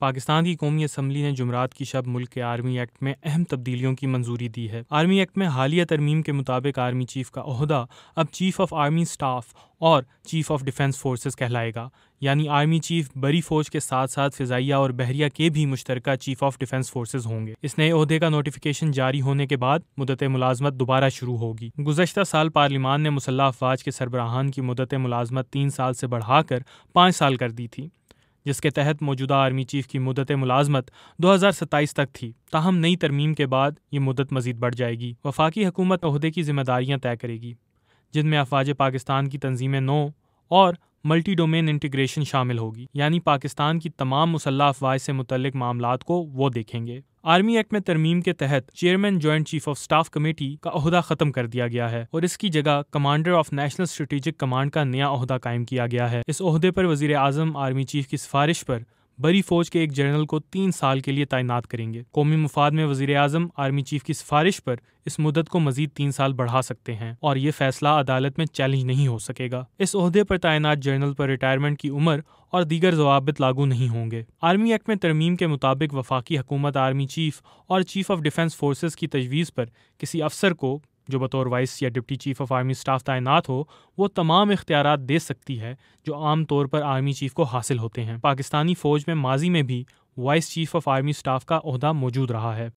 پاکستان کی قومی اسمبلی نے جمعرات کی شب ملک کے آرمی ایکٹ میں اہم تبدیلیوں کی منظوری دی ہے۔ آرمی ایکٹ میں حالیہ ترمیم کے مطابق آرمی چیف کا عہدہ اب چیف آف آرمی اسٹاف اور چیف آف ڈیفنس فورسز کہلائے گا، یعنی آرمی چیف بری فوج کے ساتھ ساتھ فضائیہ اور بحریہ کے بھی مشترکہ چیف آف ڈیفنس فورسز ہوں گے۔ اس نئے عہدے کا نوٹیفیکیشن جاری ہونے کے بعد مدت ملازمت دوبارہ شروع ہوگی۔ گزشتہ سال پارلیمان نے مسلح افواج کے سربراہان کی مدت ملازمت 3 سال سے بڑھا کر 5 سال کر دی تھی، جس کے تحت موجودہ آرمی چیف کی مدت ملازمت 2027 تک تھی۔ تاہم نئی ترمیم کے بعد یہ مدت مزید بڑھ جائے گی۔ وفاقی حکومت عہدے کی ذمہ داریاں طے کرے گی، جن میں افواج پاکستان کی تنظیم نو اور ملٹی ڈومین انٹیگریشن شامل ہوگی، یعنی پاکستان کی تمام مسلح افواج سے متعلق معاملات کو وہ دیکھیں گے۔ آرمی ایکٹ میں ترمیم کے تحت chairman joint chief of staff committee کا عہدہ ختم کر دیا گیا ہے اور اس کی جگہ commander of national strategic command کا نیا عہدہ قائم کیا گیا ہے۔ اس عہدے پر وزیر اعظم آرمی چیف کی سفارش پر بری فوج کے ایک جنرل کو 3 سال کے لیے تعینات کریں گے۔ قومی مفاد میں وزیر اعظم آرمی چیف کی سفارش پر اس مدت کو مزید 3 سال بڑھا سکتے ہیں اور یہ فیصلہ عدالت میں چیلنج نہیں ہو سکے گا۔ اس عہدے پر تعینات جنرل پر ریٹائرمنٹ کی عمر اور دیگر ضوابط لاگو نہیں ہوں گے۔ آرمی ایکٹ میں ترمیم کے مطابق وفاقی حکومت آرمی چیف اور چیف آف ڈیفنس فورسز کی تجویز پر کسی افسر کو جو بطور وائس یا deputy chief of army staff تعینات ہو، وہ تمام اختیارات دے سکتی ہے جو عام طور پر آرمی چیف کو حاصل ہوتے ہیں۔ پاکستانی فوج میں ماضی میں بھی vice chief of army staff کا عہدہ موجود رہا ہے۔